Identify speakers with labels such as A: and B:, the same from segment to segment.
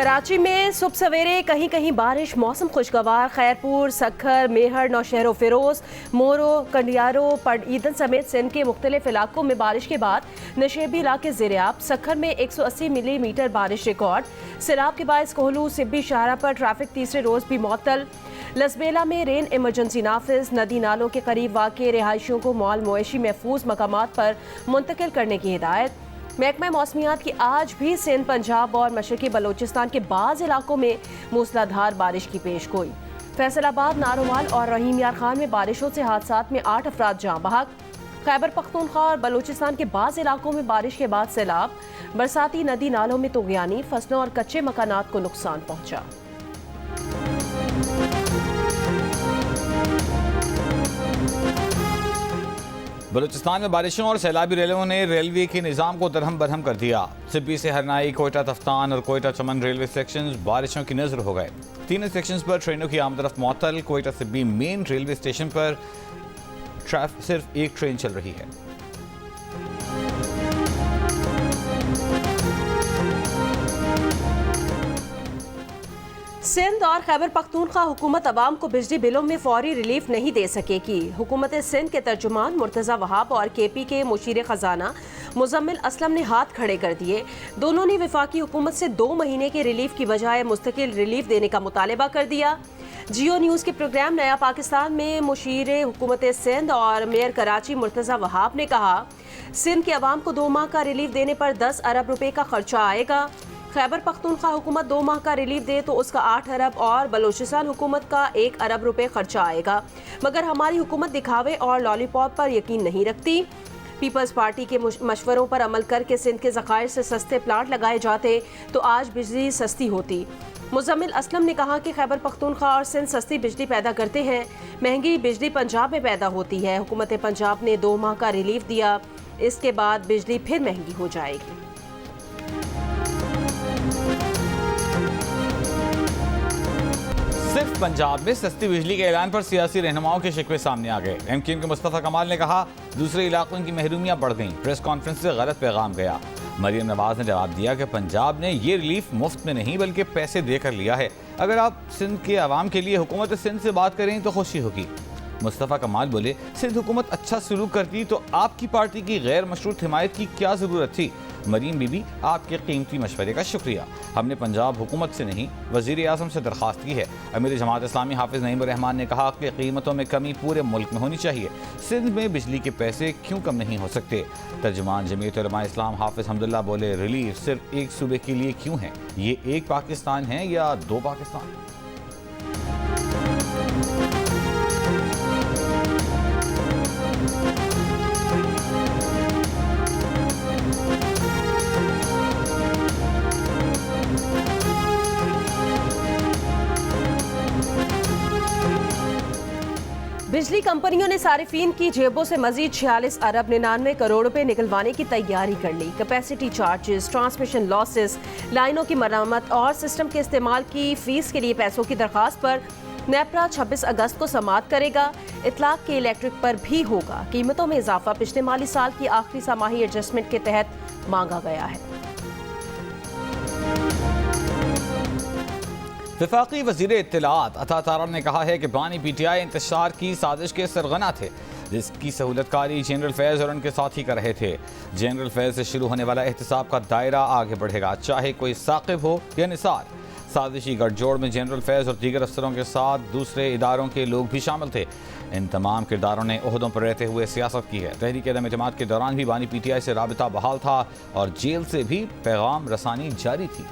A: कराची में सुबह सवेरे कहीं कहीं बारिश, मौसम खुशगवार। खैरपुर, सखर, मेहर, नौशहरो फिरोज, मोरो, कंडियारो, पड़ईदन समेत सिंध के मुख्तलिफ इलाकों में बारिश के बाद नशेबी इलाके ज़ेर-ए-आब। सखर में 180 मिलीमीटर बारिश रिकॉर्ड। सैलाब के बायस कोहलू सिब्बी शाहरा पर ट्रैफिक तीसरे रोज भी मुअत्तल। लसबेला में रेन इमरजेंसी नाफिज। नदी नालों के करीब वाक़ रिहायशियों को माल मवेशी महफूज मकामात पर मुंतकिल करने की हिदायत। महकमा मौसमियात की आज भी सिंध, पंजाब और मशरकी बलोचिस्तान के बाज़ इलाकों में मूसलाधार बारिश की पेशगोई। फैसलाबाद, नारोवाल और रहीम यार खान में बारिशों से हादसात में 8 अफराद जाँ बहक। खैबर पख्तूनख्वा और बलोचिस्तान के बाज़ इलाकों में बारिश के बाद सैलाब। बरसाती नदी नालों में तुग़यानी, फसलों और कच्चे मकानात को नुकसान पहुँचा।
B: बलूचिस्तान में बारिशों और सैलाबी रेलों ने रेलवे के निज़ाम को दरहम बरहम कर दिया। सिब्बी से हरनाई, कोयटा तफ्तान और कोयटा चमन रेलवे सेक्शंस बारिशों की नजर हो गए। तीनों सेक्शंस पर ट्रेनों की आमदरफ्त मुअत्तल। Quetta Sibi main railway station पर सिर्फ एक ट्रेन चल रही है।
A: सिंध और खैबर पख्तूनख्वा हुकूमत अवाम को बिजली बिलों में फौरी रिलीफ नहीं दे सकेगी। हुकूमत सिंध के तर्जुमान मुर्तज़ा वहाब और KP के मुशीर खजाना मुजम्मिल असलम ने हाथ खड़े कर दिए। दोनों ने वफाकी हुकूमत से 2 महीने के रिलीफ की बजाय मुस्तकिल रिलीफ देने का मुतालबा कर दिया। जियो न्यूज़ के प्रोग्राम नया पाकिस्तान में मुशीर हुकूमत सिंध और मेयर कराची मुर्तज़ा वहाब ने कहा, सिंध के अवाम को 2 माह का रिलीफ देने पर 10 अरब रुपए का खर्चा आएगा। खैबर पख्तूनख्वा हुकूमत 2 माह का रिलीफ दे तो उसका 8 अरब और बलोचिस्तान हुकूमत का 1 अरब रुपए खर्चा आएगा। मगर हमारी हुकूमत दिखावे और लॉलीपॉप पर यकीन नहीं रखती। पीपल्स पार्टी के मशवरों पर अमल करके सिंध के ज़खायर से सस्ते प्लांट लगाए जाते तो आज बिजली सस्ती होती। मुजम्मिल असलम ने कहा कि खैबर पख्तूनख्वा और सिंध सस्ती बिजली पैदा करते हैं, महंगी बिजली पंजाब में पैदा होती है। हुकूमत पंजाब ने 2 माह का रिलीफ दिया, इसके बाद बिजली फिर महंगी हो जाएगी।
B: सिर्फ पंजाब में सस्ती बिजली के ऐलान पर सियासी रहनुमाओं के शिकवे सामने आ गए। MKM के मुस्तफा कमाल ने कहा, दूसरे इलाकों की महरूमियां बढ़ गईं। प्रेस कॉन्फ्रेंस से गलत पैगाम गया। मरियम नवाज ने जवाब दिया कि पंजाब ने ये रिलीफ मुफ्त में नहीं बल्कि पैसे देकर लिया है। अगर आप सिंध के अवाम के लिए हुकूमत सिंध से बात करें तो खुशी होगी। मुस्तफा कमाल बोले, सिंध हुकूमत अच्छा सलूक करती तो आपकी पार्टी की गैर मशरूत हिमायत की क्या ज़रूरत थी। मरीम बीबी, आपके कीमती मशवरे का शुक्रिया। हमने पंजाब हुकूमत से नहीं, वज़ीर आज़म से दरख्वास्त की है। अमीर जमात इस्लामी हाफिज़ नईम रहमान ने कहा कि कीमतों में कमी पूरे मुल्क में होनी चाहिए। सिंध में बिजली के पैसे क्यों कम नहीं हो सकते। तर्जुमान जमीयत उलमा इस्लाम हाफिज़ हमदुल्ला बोले, रिलीफ सिर्फ एक सूबे के लिए क्यों है। ये एक पाकिस्तान है या 2 पाकिस्तान।
A: बिजली कंपनियों ने सारिफीन की जेबों से मजीद 46 अरब 99 करोड़ रुपए निकलवाने की तैयारी कर ली। कैपेसिटी चार्जेस, ट्रांसमिशन लॉसेस, लाइनों की मरम्मत और सिस्टम के इस्तेमाल की फीस के लिए पैसों की दरख्वास्त पर नेपरा 26 अगस्त को समाअत करेगा। इतलाक के इलेक्ट्रिक पर भी होगा। कीमतों में इजाफा पिछले माली साल की आखिरी समाही एडजस्टमेंट के तहत मांगा गया है।
B: वफाकी वज़ीर इत्तलात अता तारा ने कहा है कि बानी PTI इंतशार की साजिश के सरगना थे, जिसकी सहूलतकारी जनरल फैज़ और उनके साथी कर रहे थे। जनरल फैज़ से शुरू होने वाला एहतिसाब का दायरा आगे बढ़ेगा, चाहे कोई साकिब हो या निसार। साजिशी गठजोड़ में जनरल फैज़ और दीगर अफसरों के साथ दूसरे इदारों के लोग भी शामिल थे। इन तमाम किरदारों ने ओहदों पर रहते हुए सियासत की है। तहरीक अदम एतमाद के दौरान भी बानी PTI से राबिता बहाल था और जेल से भी पैगाम रसानी जारी थी।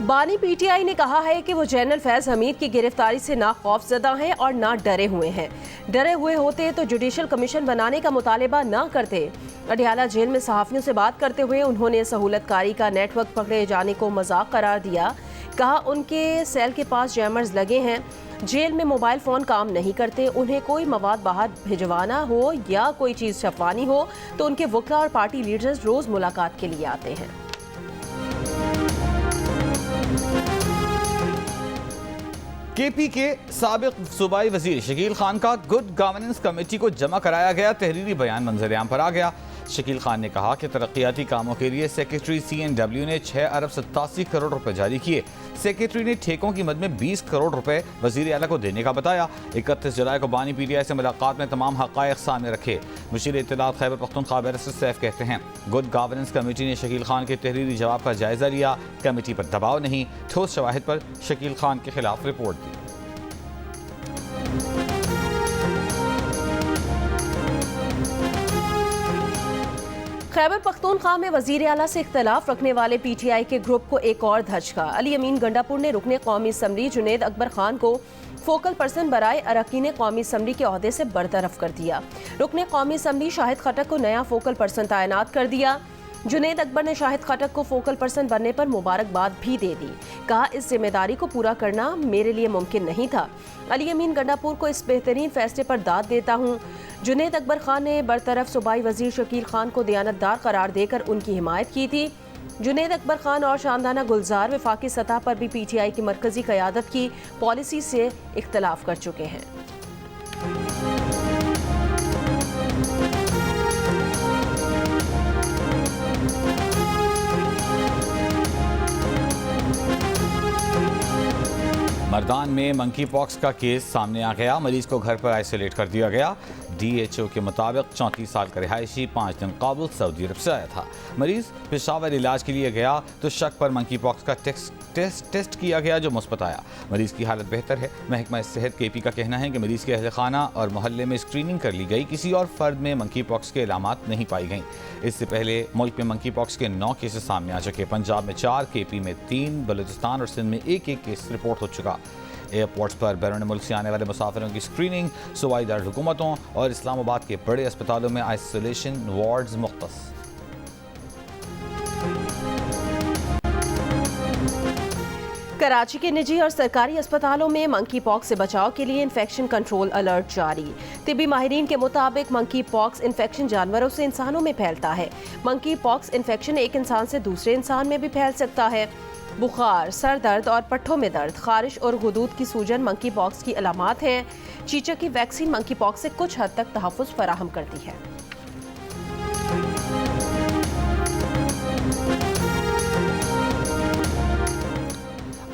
A: बानी PTI ने कहा है कि वो जनरल फैज़ हमीद की गिरफ्तारी से ना खौफजदा हैं और ना डरे हुए हैं। डरे हुए होते तो जुडिशल कमीशन बनाने का मुतालबा ना करते। अडियाला जेल में सहाफ़ियों से बात करते हुए उन्होंने सहूलतकारी का नेटवर्क पकड़े जाने को मजाक करार दिया। कहा, उनके सेल के पास जैमर्स लगे हैं। जेल में मोबाइल फ़ोन काम नहीं करते। उन्हें कोई मवाद बाहर भिजवाना हो या कोई चीज़ छपवानी हो तो उनके वकला और पार्टी लीडर्स रोज़ मुलाकात के लिए आते हैं।
B: केपी के साबिक सूबाई वजीर शकील खान का गुड गवर्नेंस कमेटी को जमा कराया गया तहरीरी बयान मंजर-ए-आम पर आ गया। शकील खान ने कहा कि तरक्याती कामों के लिए सेक्रेटरी CNW ने 6 अरब 87 करोड़ रुपए जारी किए। सेक्रेटरी ने ठेकों की मद में 20 करोड़ रुपए वजीर आला को देने का बताया। 31 जुलाई को बानी PTI से मुलाकात में तमाम हक़ाइक़ सामने रखे। मुशीर इत्तलात खैबर पख्तूनख्वा बैरिस्टर सैफ कहते हैं, गुड गवर्नेंस कमेटी ने शकील खान के तहरीरी जवाब का जायजा लिया। कमेटी पर दबाव नहीं, ठोस शवाहिद पर शकील खान के खिलाफ रिपोर्ट दी।
A: खैबर पख्तूनख्वा में वजीर आला से इख्तलाफ रखने वाले PTI के ग्रुप को एक और धचका। अली अमीन गंडापुर ने रुकने कौमी असम्बली जुनेद अकबर खान को फोकल पर्सन बराए अरकान कौमी असम्बली के ओहदे से बरतरफ कर दिया। रुकने कौमी असम्बली शाहिद खटक को नया फोकल पर्सन तैनात कर दिया। जुनेद अकबर ने शाहिद खटक को फोकल पर्सन बनने पर मुबारकबाद भी दे दी। कहा, इस जिम्मेदारी को पूरा करना मेरे लिए मुमकिन नहीं था। अली अमीन गंडापुर को इस बेहतरीन फैसले पर दाद देता हूँ। जुनेद अकबर खान ने बरतरफ सूबाई वजीर शकील खान को दयानतदार करार देकर उनकी हिमायत की थी। जुनेद अकबर खान और शानदाना गुलजार वफाकी सतह पर भी PTI की मरकजी क़यादत की पॉलिसी से इख्तलाफ कर चुके हैं।
B: मर्दान में मंकी पॉक्स का केस सामने आ गया। मरीज को घर पर आइसोलेट कर दिया गया। DHO के मुताबिक 34 साल का रिहायशी 5 दिन काबुल सऊदी अरब से आया था। मरीज पेशावर इलाज के लिए गया तो शक पर मंकी पॉक्स का टेस्ट किया गया जो मुस्बत आया। मरीज की हालत बेहतर है। महकमा सेहत KP का कहना है कि मरीज के अहल खाना और मोहल्ले में स्क्रीनिंग कर ली गई। किसी और फर्द में मंकी पॉक्स के अलामात नहीं पाई गई। इससे पहले मुल्क में मंकी पॉक्स के 9 केसेस सामने आ चुके। पंजाब में 4, KP में 3, बलूचिस्तान और सिंध में एक केस रिपोर्ट हो चुका। एयरपोर्ट्स पर बैरून मुल्क से आने वाले मुसाफिरों की स्क्रीनिंग, सूबाई दारकूमतों और इस्लामाबाद के बड़े अस्पतालों में आइसोलेशन वार्ड्स मुख्तस।
A: कराची के निजी और सरकारी अस्पतालों में मंकी पॉक्स से बचाव के लिए इन्फेक्शन कंट्रोल अलर्ट जारी। तिब्बी माहिरीन के मुताबिक मंकी पॉक्स इन्फेक्शन जानवरों से इंसानों में फैलता है। मंकी पॉक्स इन्फेक्शन एक इंसान से दूसरे इंसान में भी फैल सकता है। बुखार, सर दर्द और पट्ठों में दर्द, खारिश और गुदूद की सूजन मंकी पॉक्स की अलामात हैं। चीचक की वैक्सीन मंकी पॉक्स से कुछ हद तक तहफ़्फ़ुज़ फराहम करती है।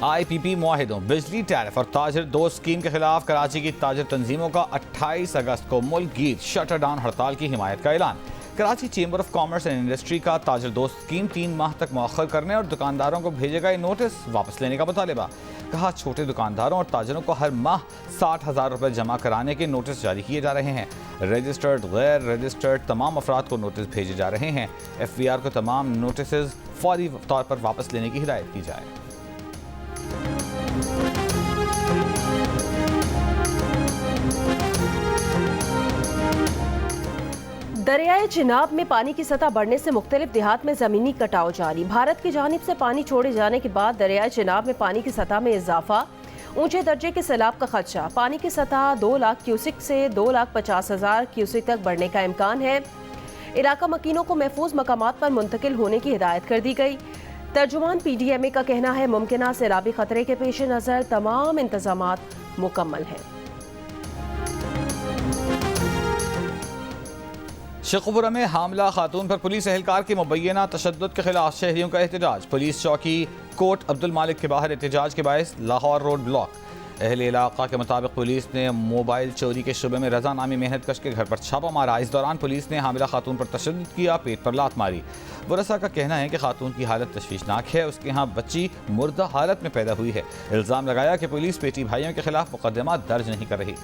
B: IPP मुआहिदों, बिजली टैरिफ और ताजर दोस्त स्कीम के खिलाफ कराची की ताजर तंजीमों का 28 अगस्त को मुल्क गीर शटर डाउन हड़ताल की हिमायत का ऐलान। Karachi chamber of commerce and industry का ताजर दोस्त स्कीम 3 माह तक मौखर करने और दुकानदारों को भेजे गए नोटिस वापस लेने का मुतालिबा। कहा, छोटे दुकानदारों और ताजरों को हर माह 60,000 रुपये जमा कराने के नोटिस जारी किए जा रहे हैं। रजिस्टर्ड, गैर रजिस्टर्ड तमाम अफराद को नोटिस भेजे जा रहे हैं। FVR को तमाम नोटिस फौरी तौर पर वापस लेने की हिदायत की जाए।
A: दरियाए चिनाब में पानी की सतह बढ़ने से मुख्तलिफ देहात में ज़मीनी कटाव जारी। भारत की जानिब से पानी छोड़े जाने के बाद दरियाए चिनाब में पानी की सतह में इजाफा, ऊंचे दर्जे के सैलाब का खदशा। पानी की सतह 2 लाख क्यूसिक से 2,50,000 क्यूसिक तक बढ़ने का इम्कान है। इलाका मकीनों को महफूज मकामात पर मुंतकिल होने की हिदायत कर दी गई। तर्जुमान PDMA का कहना है, मुमकिना सैलाबी खतरे के पेश नज़र तमाम इंतजामात मुकम्मल हैं।
B: शेखुपुरा में हामला खातून पर पुलिस एहलकार के मुबैना तशद्दुद के खिलाफ शहरियों का एहतजाज। पुलिस चौकी कोट अब्दुल मालिक के बाहर एहतजाज के बायस लाहौर रोड ब्लॉक। अहले इलाका के मुताबिक पुलिस ने मोबाइल चोरी के शुबे में रजा नामी मेहनत कश के घर पर छापा मारा। इस दौरान पुलिस ने हामिला खातून पर तशद्दुद किया, पेट पर लात मारी। वरसा का कहना है कि खातून की हालत तशवीशनाक है। उसके यहाँ बच्ची मुर्दा हालत में पैदा हुई है। इल्ज़ाम लगाया कि पुलिस बेटी भाइयों के खिलाफ मुकदमा दर्ज नहीं कर रही।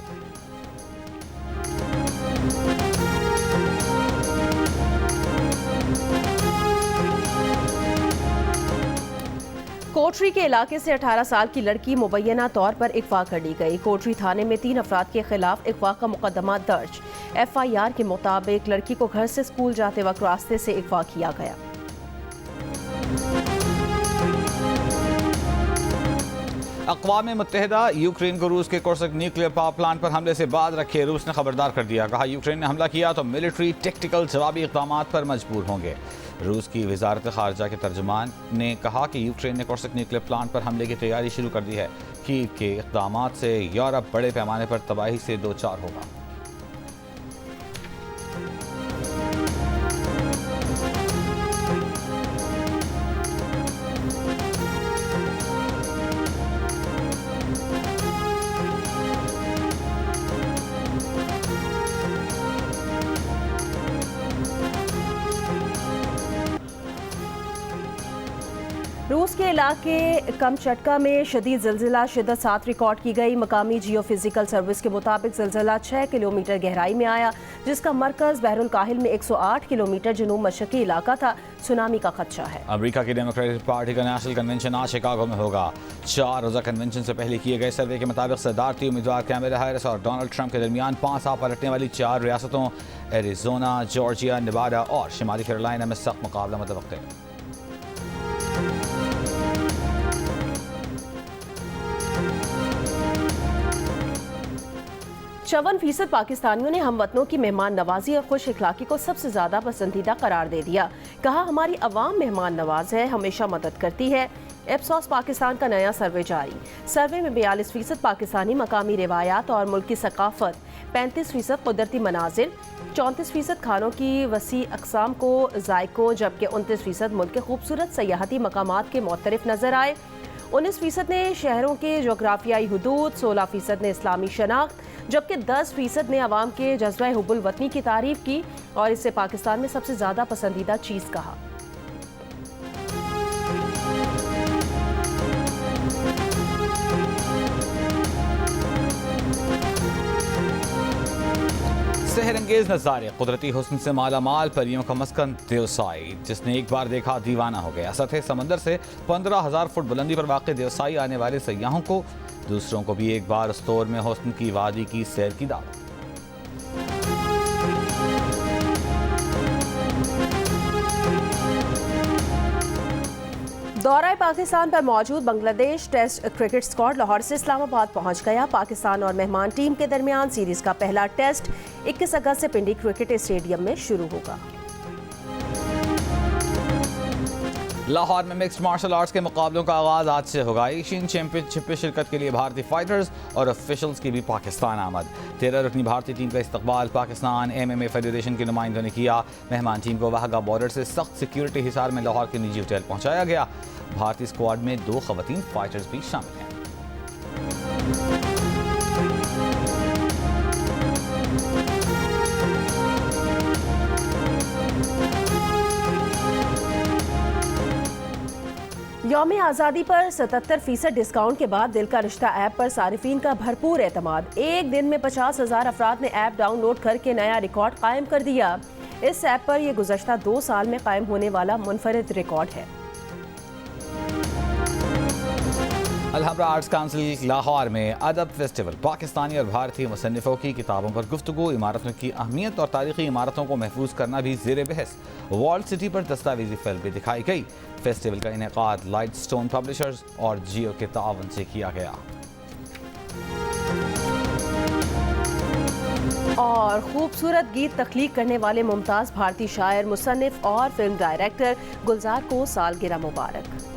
A: कोटरी के इलाके से 18 साल की लड़की मुबैना तौर पर अगवा कर ली गई। कोटरी थाने में 3 अफराद के खिलाफ अगवा का मुकदमा दर्ज। FIR के मुताबिक लड़की को घर से स्कूल जाते वक्त रास्ते से अगवा किया गया।
B: अक़वाम मुत्तहिदा यूक्रेन को रूस के कोर्सक न्यूक्लियर पावर प्लांट पर हमले से बाद रखे रूस ने खबरदार कर दिया। कहा, यूक्रेन ने हमला किया तो मिलिट्री टेक्टिकल जवाबी इक़दामात पर मजबूर होंगे। रूस की वजारत खारजा के तर्जुमान ने कहा कि यूक्रेन ने कोर्स्क न्यूक्लियर प्लांट पर हमले की तैयारी शुरू कर दी है। कीव के इक़दाम से यूरोप बड़े पैमाने पर तबाही से दो चार होगा।
A: रूस के इलाके कमचटका में शदीद ज़िलज़िला शिद्दत 7 रिकॉर्ड की गई। मकामी जियोफिजिकल सर्विस के मुताबिक ज़िलज़िला 6 किलोमीटर गहराई में आया, जिसका मरकज़ बहरुल काहिल में 108 किलोमीटर जनूब मशरक़ी इलाका था। सुनामी का खदशा है।
B: अमेरिका की डेमोक्रेटिक पार्टी का नेशनल कन्वेंशन आज शिकागो में होगा। 4 रोज़ा कन्वेंशन से पहले किए गए सर्वे के मुताबिक सदारती उम्मीदवार कैमला हैरिस और डोनाल्ड ट्रंप के दरमियान 5 साल पलटने वाली 4 रियासतों एरिजोना, जॉर्जिया, नेवाडा और शिमाली कैरोलिना में सख्त मुकाबला मुतवक्किल है।
A: चौवन फीसद पाकिस्तानियों ने हमवतनों की मेहमान नवाजी और खुश अखलाकी को सबसे ज्यादा पसंदीदा करार दे दिया। कहा, हमारी अवाम मेहमान नवाज है, हमेशा मदद करती है। एप्सॉस पाकिस्तान का नया सर्वे जारी। सर्वे में 42% पाकिस्तानी मकामी रिवायात और मुल्क की सकाफत, 35% कुदरती मनाजिर, 34% खानों की वसी अकसाम को जायकों, जबकि 29% मुल्क के खूबसूरत सयाहती मकामात के मुख्तलिफ नजर आए। 19% ने शहरों के जोग्राफियाई हदूद, 16% ने इस्लामी शनाख्त, जबकि 10% ने अवाम के जज्बा हुब्बुल वतनी की तारीफ की और इसे पाकिस्तान में सबसे ज़्यादा पसंदीदा चीज़ कहा।
B: सहरंगेज नज़ारे, कुदरती हुस्न से माला माल परियों का मस्कन देवसाई, जिसने एक बार देखा दीवाना हो गया। सतह समंदर से 15,000 फुट बुलंदी पर वाक़ देवसाई आने वाले सयाहों को, दूसरों को भी एक बार उस तौर में हुस्न की वादी की सैर की दावत।
A: दौरा पाकिस्तान पर मौजूद Bangladesh test cricket squad Lahore से इस्लामाबाद पहुंच गया। पाकिस्तान और मेहमान टीम के दरमियान सीरीज का पहला टेस्ट 21 अगस्त से पिंडी क्रिकेट स्टेडियम में शुरू होगा।
B: लाहौर में मिक्स्ड मार्शल आर्ट्स के मुकाबलों का आगाज आज से होगा। एशियन चैंपियनशिप में शिरकत के लिए भारतीय फाइटर्स और ऑफिशियल्स की भी पाकिस्तान आमद। 13 रुकनी भारतीय टीम का इस्तकबाल पाकिस्तान MMA फेडरेशन के नुमाइंदों ने किया। मेहमान टीम को वाहगा बॉर्डर से सख्त सिक्योरिटी हिसार में लाहौर के निजी होटल पहुंचाया गया। भारतीय स्क्वाड में 2 खवातीन फाइटर्स भी शामिल हैं।
A: यौम आज़ादी पर 77% डिस्काउंट के बाद दिल का रिश्ता ऐप पर सारिफीन का भरपूर एतमाद। एक दिन में 50,000 अफराद ने ऐप डाउनलोड करके नया रिकॉर्ड कायम कर दिया। इस ऐप पर यह गुज़श्ता 2 साल में कायम होने वाला मुनफरिद रिकॉर्ड है।
B: अलहमरा आर्ट्स काउंसिल लाहौर में अदब फेस्टिवल, पाकिस्तानी और भारतीय मुसन्निफों की किताबों पर गुफ्तगू, इमारतों की अहमियत और तारीखी इमारतों को महफूज करना भी ज़ेर बहस। वॉल्ड सिटी पर दस्तावेजी फिल्म भी दिखाई गई। फेस्टिवल का इनेकाद लाइट स्टोन पब्लिशर्स और जियो के तावन से किया गया।
A: और खूबसूरत गीत तख्लीक करने वाले मुमताज़ भारतीय शायर, मुसन्निफ और फिल्म डायरेक्टर गुलजार को सालगिरह मुबारक।